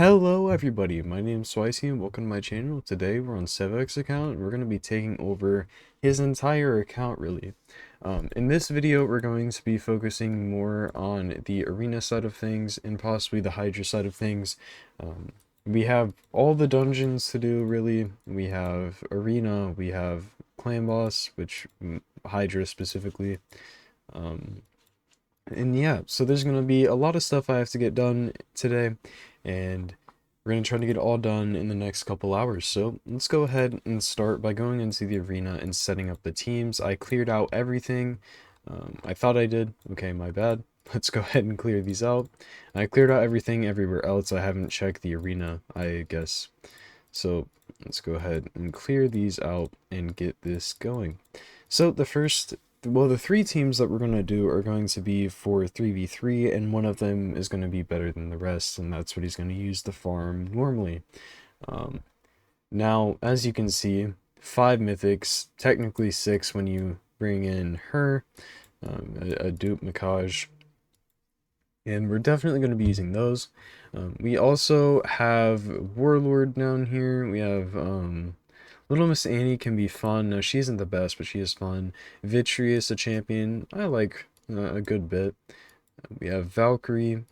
Hello everybody, my name is Swicey and welcome to my channel. Today we're on Sevek's account and we're going to be taking over his entire account really. In this video we're going to be focusing more on the arena side of things and possibly the Hydra side of things. We have all the dungeons to do really. We have arena, we have clan boss, which Hydra specifically. And yeah, so there's going to be a lot of stuff I have to get done today, and we're going to try to get it all done in the next couple hours. So let's go ahead and start by going into the arena and setting up the teams. I cleared out everything. I thought I did. Okay, my bad. Let's go ahead and clear these out. I cleared out everything everywhere else. I haven't checked the arena, I guess. So let's go ahead and clear these out and get this going. So the three teams that we're going to do are going to be for 3v3, and one of them is going to be better than the rest, and that's what he's going to use to farm normally. Now, as you can see, 5 mythics, technically 6 when you bring in her, a dupe Mikaj, and we're definitely going to be using those. We also have Warlord down here. We have Little Miss Annie can be fun. No, she isn't the best, but she is fun. Vitreous, a champion, I like a good bit. We have Valkyrie.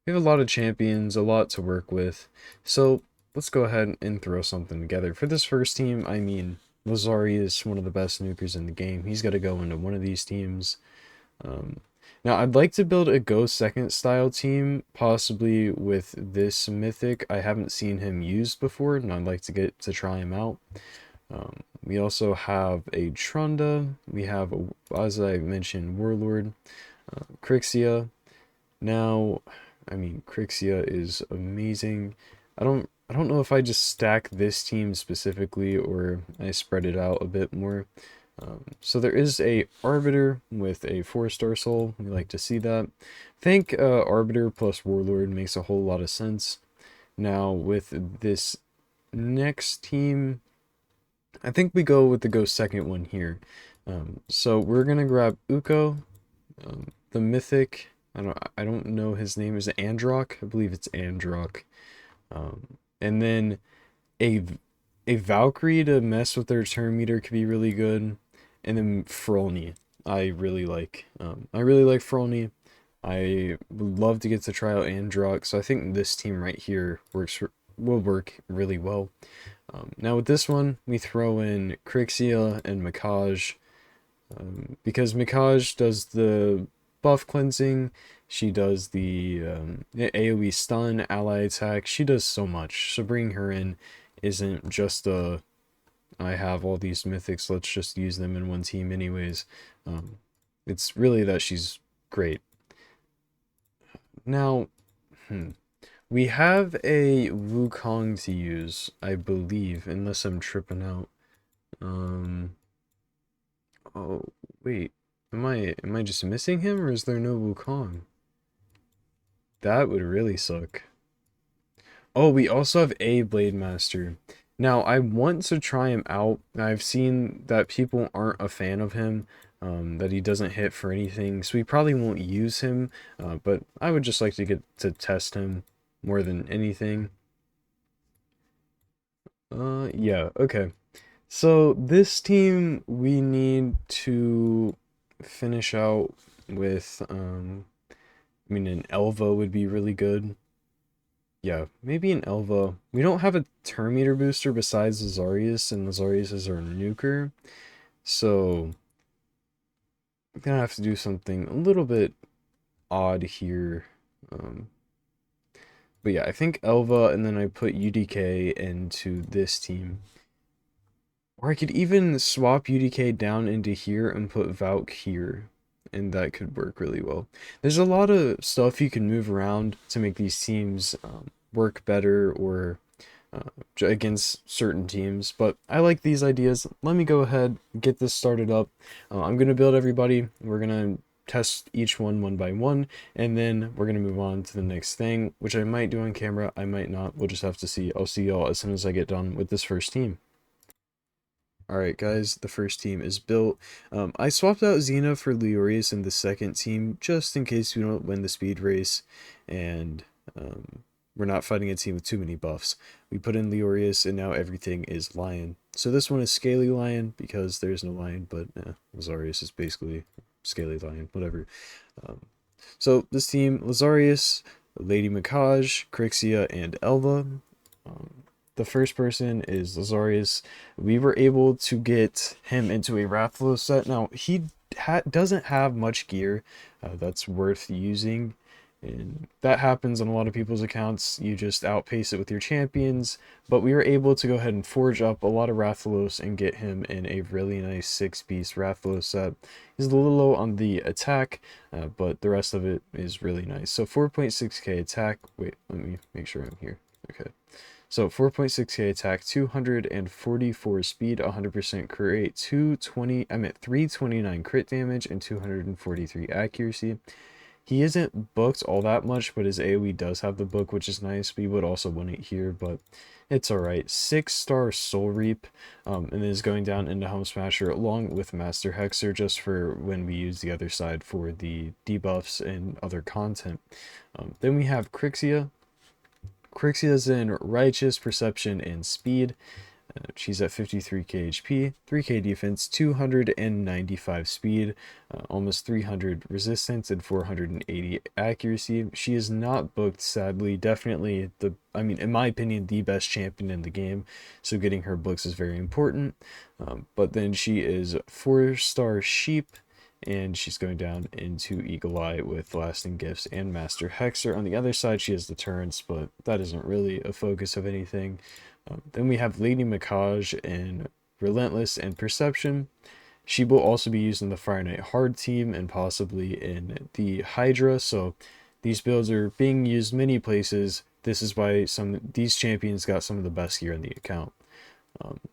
We have a lot of champions, a lot to work with. So let's go ahead and throw something together. For this first team, I mean, Lazari is one of the best nukers in the game. He's got to go into one of these teams. Now, I'd like to build a Go Second style team, possibly with this mythic. I haven't seen him used before, and I'd like to get to try him out. We also have a Trunda. We have, as I mentioned, Warlord, Crixia. Now, I mean, Crixia is amazing. I don't know if I just stack this team specifically or I spread it out a bit more. So there is a Arbiter with a 4-star soul. We like to see that. I think Arbiter plus Warlord makes a whole lot of sense. Now with this next team, I think we go with the Go Second one here. So we're gonna grab Uko, the Mythic. I don't know his name. Is it Androck? I believe it's Androck. And then a Valkyrie to mess with their turn meter could be really good. And then Frolny, I really like Frolny. I would love to get to try out Androck, so I think this team right here will work really well. Now with this one, we throw in Crixia and Mikaj, because Mikaj does the buff cleansing, she does the AoE stun, ally attack, she does so much, so bringing her in isn't just a I have all these mythics, let's just use them in one team anyways. It's really that she's great. Now, we have a Wukong to use, I believe, unless I'm tripping out. Oh, wait. Am I just missing him, or is there no Wukong? That would really suck. Oh, we also have a Blade Master. Now, I want to try him out. I've seen that people aren't a fan of him, that he doesn't hit for anything, so we probably won't use him, but I would just like to get to test him more than anything. Yeah, okay. So this team, we need to finish out with, I mean, an Elva would be really good. Yeah, maybe an Elva. We don't have a turn meter booster besides Lazarius, and Lazarius is our nuker. So, I'm gonna have to do something a little bit odd here. But yeah, I think Elva, and then I put UDK into this team. Or I could even swap UDK down into here and put Valk here. And that could work really well. There's a lot of stuff you can move around to make these teams work better or against certain teams, but I like these ideas. Let me go ahead get this started up. I'm gonna build everybody. We're gonna test each one by one, and then we're gonna move on to the next thing, which I might do on camera, I might not. We'll just have to see. I'll see y'all as soon as I get done with this first team. Alright guys, the first team is built. I swapped out Xena for Leorius in the second team, just in case we don't win the speed race, and we're not fighting a team with too many buffs. We put in Leorius, and now everything is Lion. So this one is Scaly Lion, because there's no Lion, but Lazarius is basically Scaly Lion, whatever. So this team, Lazarius, Lady Mikaj, Crixia, and Elva. The first person is Lazarius. We were able to get him into a Rathalos set. Now, he doesn't have much gear that's worth using. And that happens on a lot of people's accounts. You just outpace it with your champions. But we were able to go ahead and forge up a lot of Rathalos and get him in a really nice 6-piece Rathalos set. He's a little low on the attack, but the rest of it is really nice. So 4.6k attack. Wait, let me make sure I'm here. Okay. So 4.6k attack, 244 speed, 100% crit rate, 329 crit damage, and 243 accuracy. He isn't booked all that much, but his AoE does have the book, which is nice. We would also want it here, but it's alright. 6-star Soul Reap, and then is going down into Helm Smasher along with Master Hexer, just for when we use the other side for the debuffs and other content. Then we have Crixia. Crixia's in Righteous, Perception, and Speed. She's at 53k HP, 3k defense, 295 speed, almost 300 resistance, and 480 accuracy. She is not booked, sadly. Definitely in my opinion, the best champion in the game. So getting her books is very important. But then she is 4-star Sheep, and she's going down into Eagle Eye with Lasting Gifts and Master Hexer. On the other side, she has the turrets, but that isn't really a focus of anything. Then we have Lady Mikaj in Relentless and Perception. She will also be used in the Fire Knight Hard team and possibly in the Hydra. So these builds are being used many places. This is why these champions got some of the best gear in the account.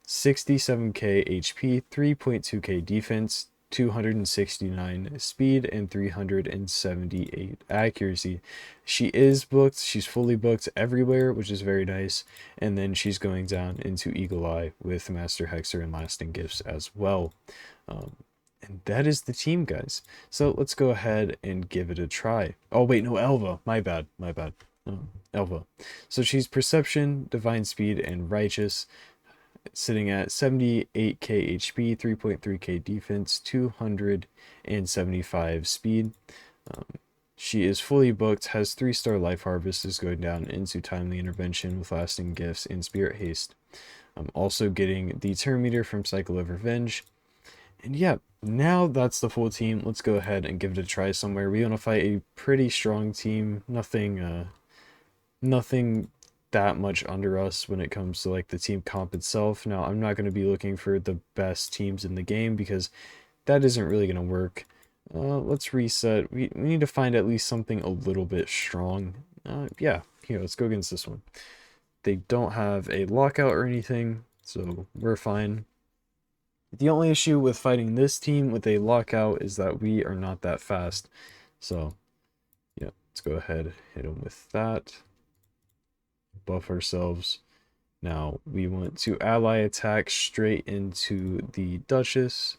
67k HP, 3.2k defense, 269 speed, and 378 accuracy. She is booked. She's fully booked everywhere, which is very nice. And then she's going down into Eagle Eye with Master Hexer and Lasting Gifts as well. And that is the team, guys. So let's go ahead and give it a try. Oh wait, no, Elva. My bad. Elva. So she's Perception, Divine Speed, and Righteous, sitting at 78k HP, 3.3k defense, 275 speed. She is fully booked, has 3-star Life Harvest, is going down into Timely Intervention with Lasting Gifts and Spirit Haste. I'm also getting the turn meter from Cycle of Revenge. And yeah, now that's the full team. Let's go ahead and give it a try somewhere. We want to fight a pretty strong team. Nothing that much under us when it comes to like the team comp itself. Now, I'm not going to be looking for the best teams in the game because that isn't really going to work. Let's reset. We need to find at least something a little bit strong. Yeah, here, let's go against this one. They don't have a lockout or anything, so we're fine. The only issue with fighting this team with a lockout is that we are not that fast. So, yeah, let's go ahead, hit them with that. Buff ourselves. Now we want to ally attack straight into the Duchess.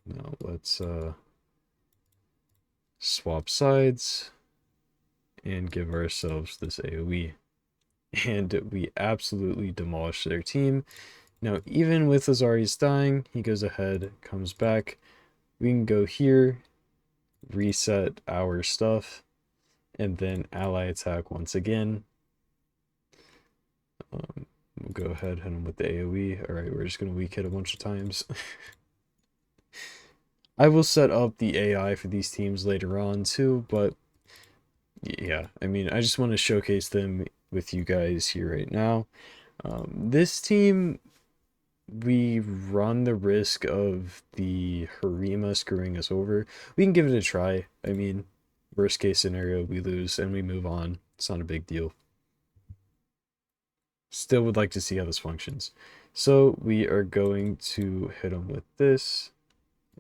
Now let's swap sides and give ourselves this AoE. And we absolutely demolish their team. Now even with Lazarius dying, he goes ahead, comes back. We can go here, reset our stuff, and then ally attack once again. We'll go ahead, hit him with the AoE. Alright, we're just going to weak hit a bunch of times. I will set up the AI for these teams later on too, but yeah, I mean, I just want to showcase them with you guys here right now. This team, we run the risk of the Harima screwing us over. We can give it a try. I mean, worst case scenario, we lose and we move on. It's not a big deal. Still would like to see how this functions. So we are going to hit them with this.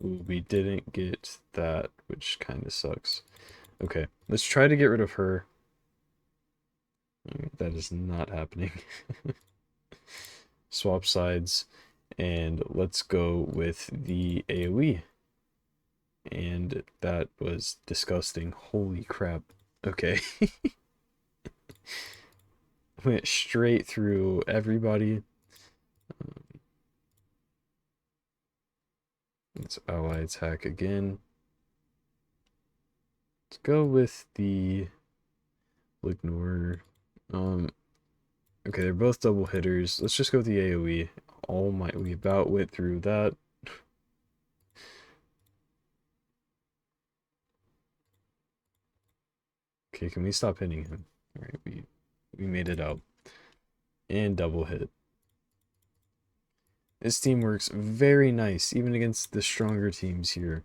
Ooh, we didn't get that, which kind of sucks. Okay, let's try to get rid of her. That is not happening. Swap sides, and let's go with the AoE. And that was disgusting. Holy crap. Okay. Went straight through everybody. Let's ally attack again. Let's go with the... We'll ignore... Okay, they're both double hitters. Let's just go with the AoE. All might we about went through that. Okay, can we stop hitting him? Alright, we made it out. And double hit. This team works very nice, even against the stronger teams here.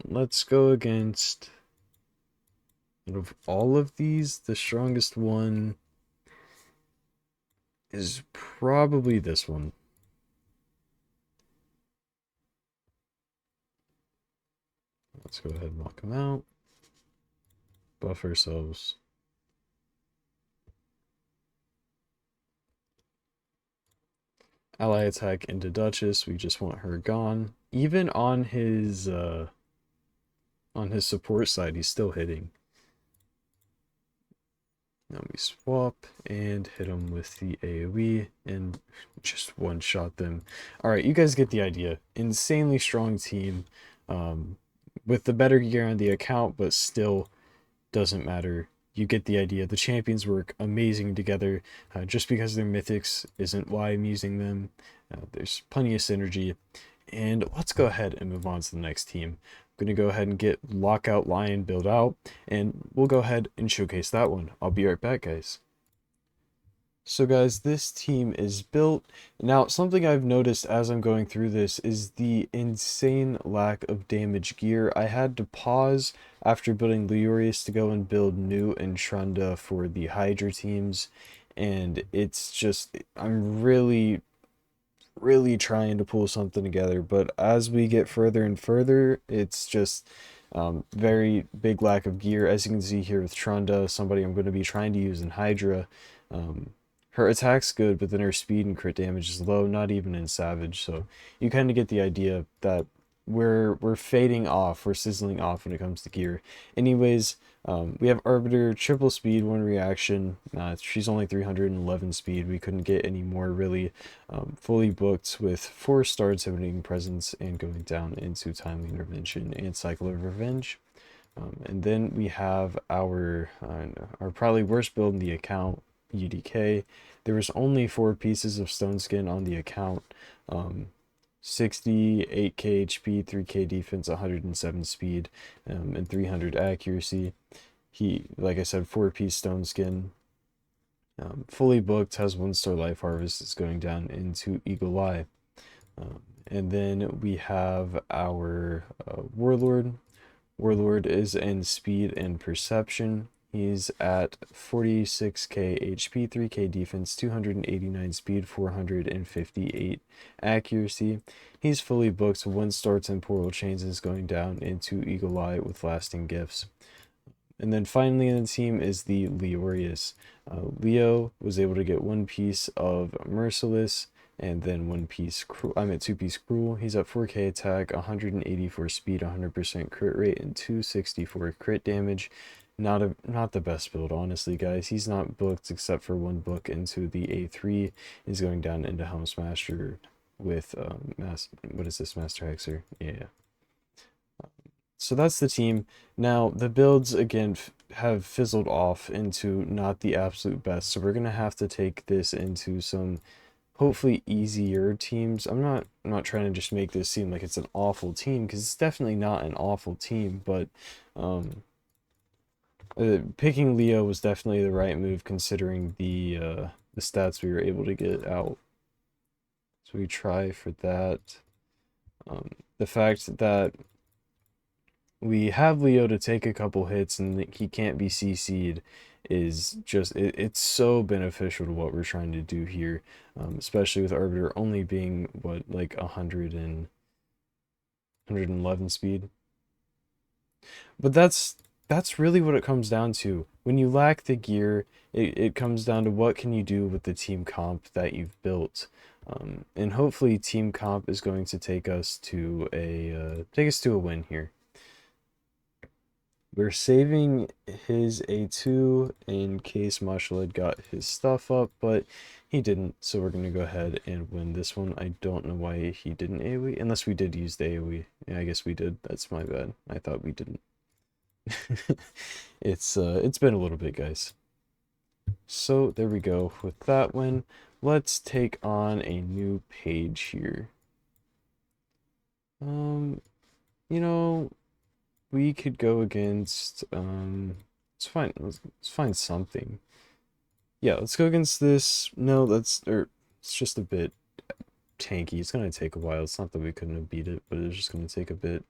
Let's go against... Out of all of these, the strongest one is probably this one. Let's go ahead and knock him out. Buff ourselves. Ally attack into Duchess. We just want her gone. Even on his support side, he's still hitting. Now we swap and hit him with the AoE and just one-shot them. Alright, you guys get the idea. Insanely strong team with the better gear on the account, but still doesn't matter. You get the idea. The champions work amazing together. Just because they're mythics isn't why I'm using them. There's plenty of synergy. And let's go ahead and move on to the next team. I'm going to go ahead and get Lockout Lion build out, and we'll go ahead and showcase that one. I'll be right back, guys. So guys, this team is built. Now, something I've noticed as I'm going through this is the insane lack of damage gear. I had to pause after building Leorius to go and build Newt and Trunda for the Hydra teams, and it's just, I'm really trying to pull something together, but as we get further and further, it's just very big lack of gear. As you can see here with Trunda, somebody I'm going to be trying to use in Hydra. Her attack's good, but then her speed and crit damage is low, not even in Savage, so you kind of get the idea that we're fading off, we're sizzling off when it comes to gear. Anyways, we have Arbiter, triple speed, one reaction. She's only 311 speed. We couldn't get any more really. Fully booked with 4 stars, hitting presence, and going down into timely intervention and cycle of revenge. And then we have our probably worst build in the account, UDK. There was only 4 pieces of stone skin on the account. 68k HP, 3k defense, 107 speed, and 300 accuracy. He, like I said, 4-piece stone skin. Fully booked, has 1-star life harvest, is going down into Eagle Eye. And then we have our Warlord. Warlord is in speed and perception. He's at 46k HP, 3k defense, 289 speed, 458 accuracy. He's fully booked, 1-star temporal chains, is going down into Eagle Eye with lasting gifts. And then finally in the team is the Leorius. Leo was able to get 1 piece of Merciless and then 1 piece Cruel. I'm at 2-piece Cruel. He's at 4k attack, 184 speed, 100% crit rate, and 264 crit damage. Not the best build, honestly, guys. He's not booked except for 1 book into the A3. He's going down into Helm Smasher with what is this, Master Hexer? Yeah. So that's the team. Now, the builds, again, have fizzled off into not the absolute best, so we're going to have to take this into some hopefully easier teams. I'm not trying to just make this seem like it's an awful team, because it's definitely not an awful team, but picking Leo was definitely the right move considering the stats we were able to get out. So we try for that. The fact that we have Leo to take a couple hits and he can't be CC'd is just, it's so beneficial to what we're trying to do here, especially with Arbiter only being, what, like 111 speed. But that's really what it comes down to. When you lack the gear, it comes down to what can you do with the team comp that you've built. And hopefully team comp is going to take us to a win here. We're saving his A2 in case Marshall had got his stuff up, but he didn't, so we're going to go ahead and win this one. I don't know why he didn't AoE, unless we did use the AoE. Yeah, I guess we did. That's my bad. I thought we didn't. It's been a little bit, guys. So there we go with that one. Let's take on a new page here. You know, we could go against let's find something. Yeah, let's go against this. No, it's just a bit tanky. It's gonna take a while. It's not that we couldn't have beat it, but it's just gonna take a bit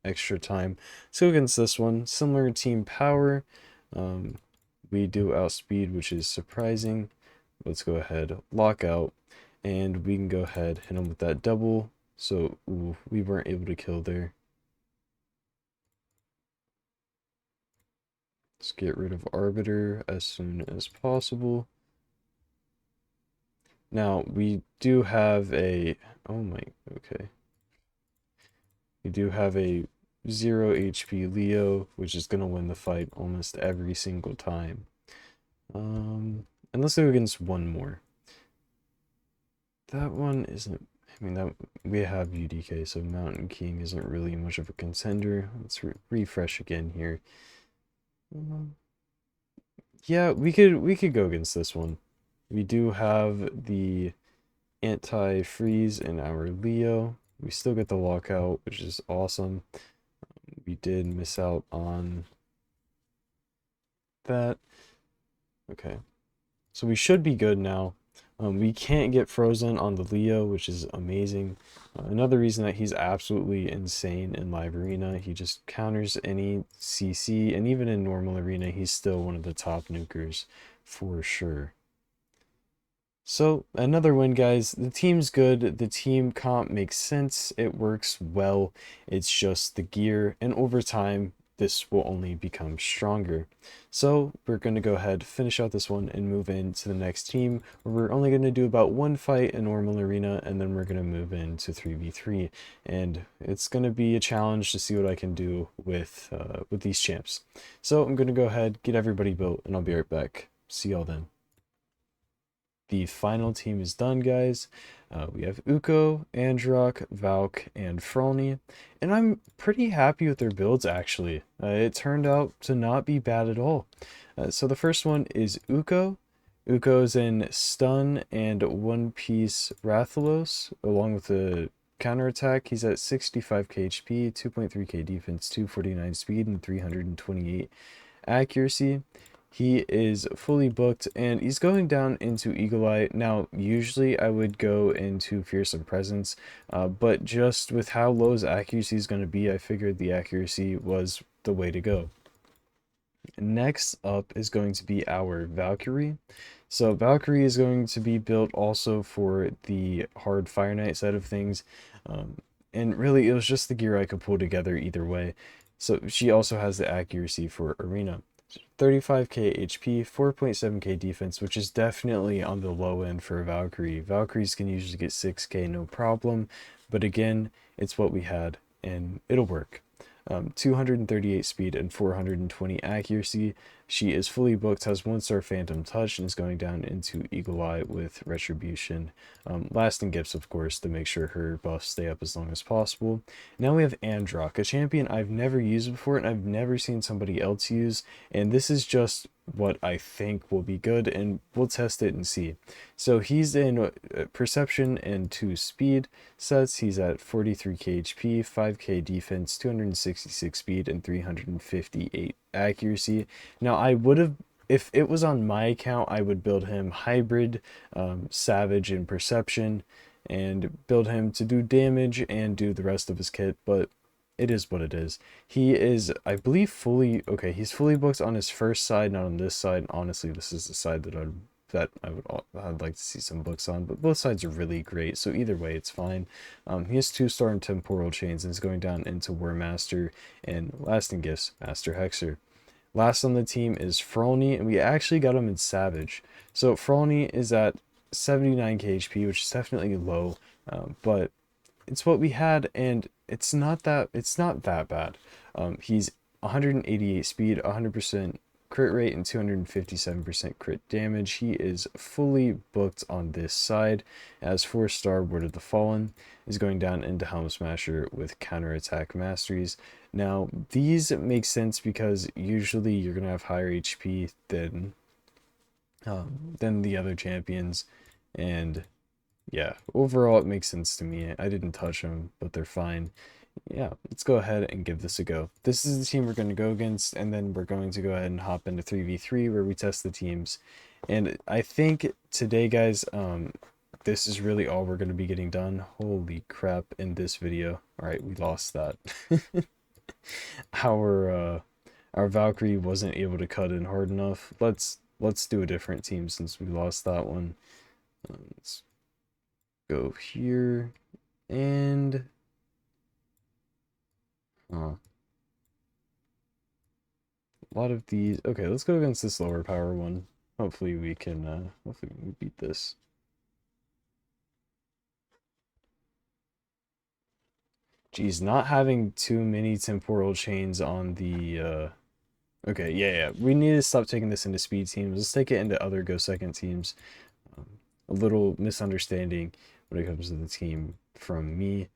extra time. Let's go against this one. Similar team power. We do outspeed, which is surprising. Let's go ahead, lock out, and we can go ahead, hit him with that double. So, ooh, we weren't able to kill there. Let's get rid of Arbiter as soon as possible. Now, we do have a... Oh my... Okay. We do have a 0 HP Leo, which is going to win the fight almost every single time. And let's go against one more. That one isn't... I mean, that we have UDK, so Mountain King isn't really much of a contender. Let's refresh again here. Yeah, we could go against this one. We do have the anti-freeze in our Leo. We still get the lockout, which is awesome. We did miss out on that. Okay, so we should be good now. We can't get frozen on the Leo, which is amazing. Another reason that he's absolutely insane in live arena. He just counters any CC, and even in normal arena, he's still one of the top nukers for sure. So another win, guys. The team's good. The team comp makes sense. It works well. It's just the gear, and over time, this will only become stronger. So we're going to go ahead, finish out this one, and move into the next team, where we're only going to do about one fight in normal arena, and then we're going to move into 3v3. And it's going to be a challenge to see what I can do with these champs. So I'm going to go ahead, get everybody built, and I'll be right back. See y'all then. The final team is done, guys. We have Uko, Androck, Valk, and Frolny, and I'm pretty happy with their builds, actually. It turned out to not be bad at all. So the first one is Uko. Uko's in Stun and One Piece Rathalos, along with the counterattack. He's at 65k HP, 2.3k defense, 249 speed, and 328 accuracy. He is fully booked, and he's going down into Eagle Eye. Now, usually I would go into Fearsome Presence, but just with how low his accuracy is going to be, I figured the accuracy was the way to go. Next up is going to be our Valkyrie. So Valkyrie is going to be built also for the hard Fire Knight side of things. And really, it was just the gear I could pull together either way. So she also has the accuracy for Arena. 35k HP, 4.7k defense, which is definitely on the low end for a Valkyrie. Valkyries can usually get 6k no problem, but again, it's what we had, and it'll work. 238 speed and 420 accuracy. She is fully booked, has 1-star Phantom Touch, and is going down into Eagle Eye with Retribution. Lasting Gifts, of course, to make sure her buffs stay up as long as possible. Now we have Androck, a champion I've never used before, and I've never seen somebody else use, and this is just what I think will be good, and we'll test it and see. So he's in Perception and 2 speed sets. He's at 43k HP, 5k defense, 266 speed, and 358 accuracy. Now I would have, if it was on my account, I would build him hybrid, savage, and perception, and build him to do damage and do the rest of his kit, but it is what it is. He is, I believe, okay, he's fully booked on his first side, not on this side. Honestly, this is the side that I'd like to see some books on, but both sides are really great, so either way it's fine. He has 2-star and Temporal Chains, and is going down into War Master and Lasting Gifts, Master Hexer. Last on the team is Frolny, and we actually got him in Savage. So Frolny is at 79k HP, which is definitely low, but it's what we had, and it's not that bad. He's 188 speed, 100% crit rate, and 257% crit damage. He is fully booked on this side, as 4-star Word of the Fallen is going down into Helm Smasher with counterattack masteries. Now, these make sense because usually you're going to have higher HP than the other champions, and yeah, overall it makes sense to me. I didn't touch them, but they're fine. Yeah, let's go ahead and give this a go. This is the team we're going to go against, and then we're going to go ahead and hop into 3v3 where we test the teams. And I think today, guys, this is really all we're going to be getting done. Holy crap, in this video. All right, we lost that. Our Valkyrie wasn't able to cut in hard enough. Let's do a different team since we lost that one. Let's go here and a lot of these. Okay, let's go against this lower power one. Hopefully we can beat this. Geez, not having too many temporal chains on the okay, yeah. We need to stop taking this into speed teams. Let's take it into other go second teams. A little misunderstanding when it comes to the team from me.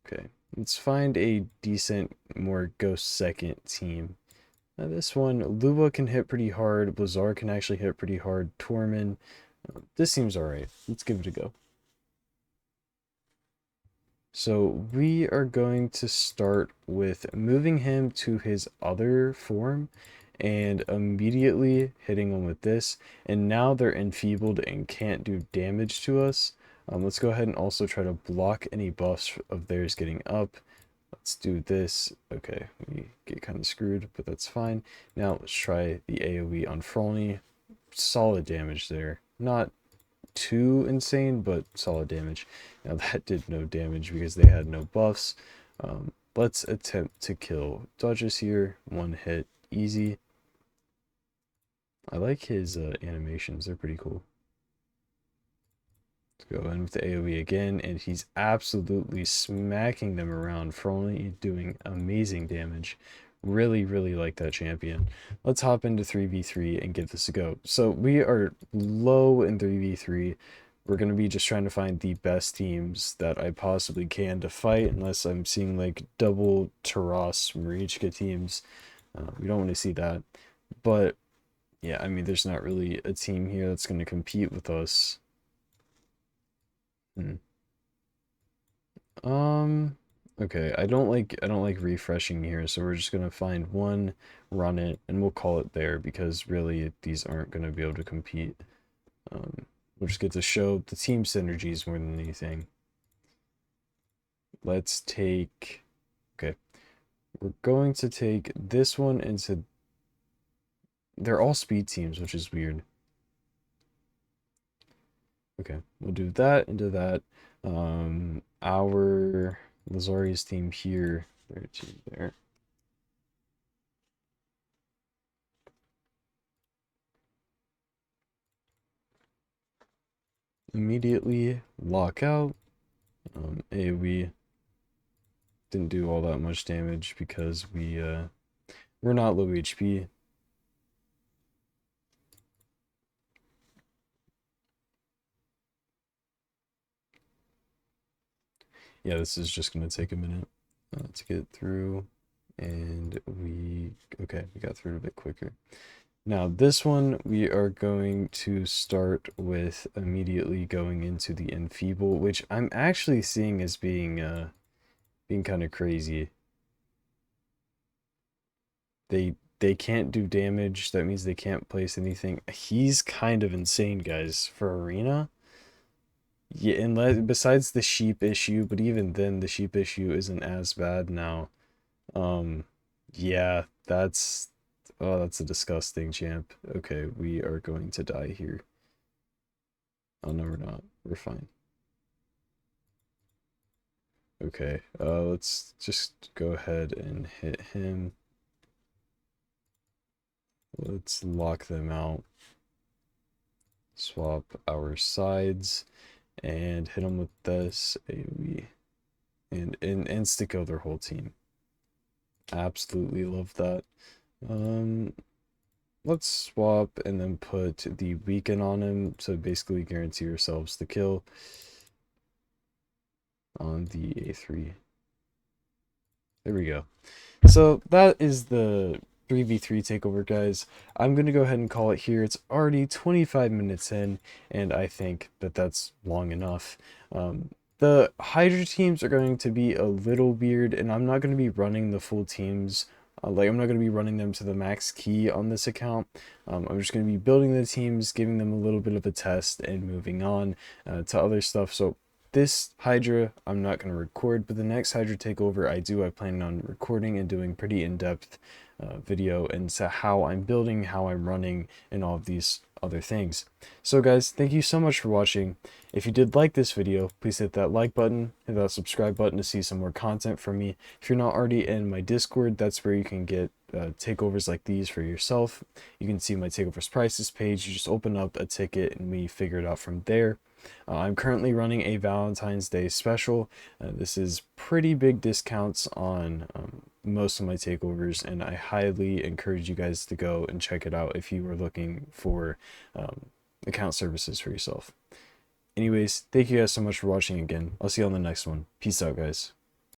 Okay. Let's find a decent, more go second team. Now this one, Lua can hit pretty hard. Blizzard can actually hit pretty hard. Tormund. This seems alright. Let's give it a go. So we are going to start with moving him to his other form and immediately hitting him with this. And now they're enfeebled and can't do damage to us. Let's go ahead and also try to block any buffs of theirs getting up. Let's do this. Okay, we get kind of screwed, but that's fine. Now let's try the AoE on Frolny. Solid damage there. Not too insane, but solid damage. Now that did no damage because they had no buffs. Let's attempt to kill Duchess here. One hit, easy. I like his animations, they're pretty cool. Let's go in with the AoE again, and he's absolutely smacking them around. Frolny doing amazing damage. Really, really like that champion. Let's hop into 3v3 and give this a go. So we are low in 3v3. We're going to be just trying to find the best teams that I possibly can to fight, unless I'm seeing like double Taras Marichka teams. We don't want to see that. But yeah, I mean, there's not really a team here that's going to compete with us. Okay, I don't like refreshing here, so we're just gonna find one, run it, and we'll call it there because really these aren't gonna be able to compete. We'll just get to show the team synergies more than anything. Let's take, okay, we're going to take this one into, they're all speed teams, which is weird. Okay, we'll do that into that. Our Lazari's team here, their team there. Immediately lock out. AoE didn't do all that much damage because we're not low HP. Yeah, this is just gonna take a minute to get through, and okay, we got through it a bit quicker. Now this one we are going to start with immediately going into the enfeeble, which I'm actually seeing as being kind of crazy. They can't do damage. That means they can't place anything. He's kind of insane, guys, for arena. Yeah, unless besides the sheep issue, but even then the sheep issue isn't as bad now. Yeah, that's oh, that's a disgusting champ. Okay, we are going to die here. Oh no, we're not. We're fine. Okay, let's just go ahead and hit him. Let's lock them out. Swap our sides and hit them with this AoE and insta-kill their whole team. Absolutely love that. Um, let's swap and then put the weaken on him, so basically guarantee yourselves the kill on the A3. There we go. So that is the 3v3 takeover, guys. I'm going to go ahead and call it here. It's already 25 minutes in, and I think that that's long enough. The Hydra teams are going to be a little weird, and I'm not going to be running the full teams. Like, I'm not going to be running them to the max key on this account. I'm just going to be building the teams, giving them a little bit of a test, and moving on to other stuff. So this Hydra, I'm not going to record, but the next Hydra takeover I plan on recording and doing pretty in-depth video into how I'm building, how I'm running, and all of these other things. So guys, thank you so much for watching. If you did like this video, please hit that like button, hit that subscribe button to see some more content from me. If you're not already in my Discord, that's where you can get takeovers like these for yourself. You can see my takeovers prices page. You just open up a ticket and we figure it out from there. I'm currently running a Valentine's Day special. This is pretty big discounts on most of my takeovers, and I highly encourage you guys to go and check it out if you are looking for account services for yourself. Anyways, thank you guys so much for watching again. I'll see you on the next one. Peace out, guys.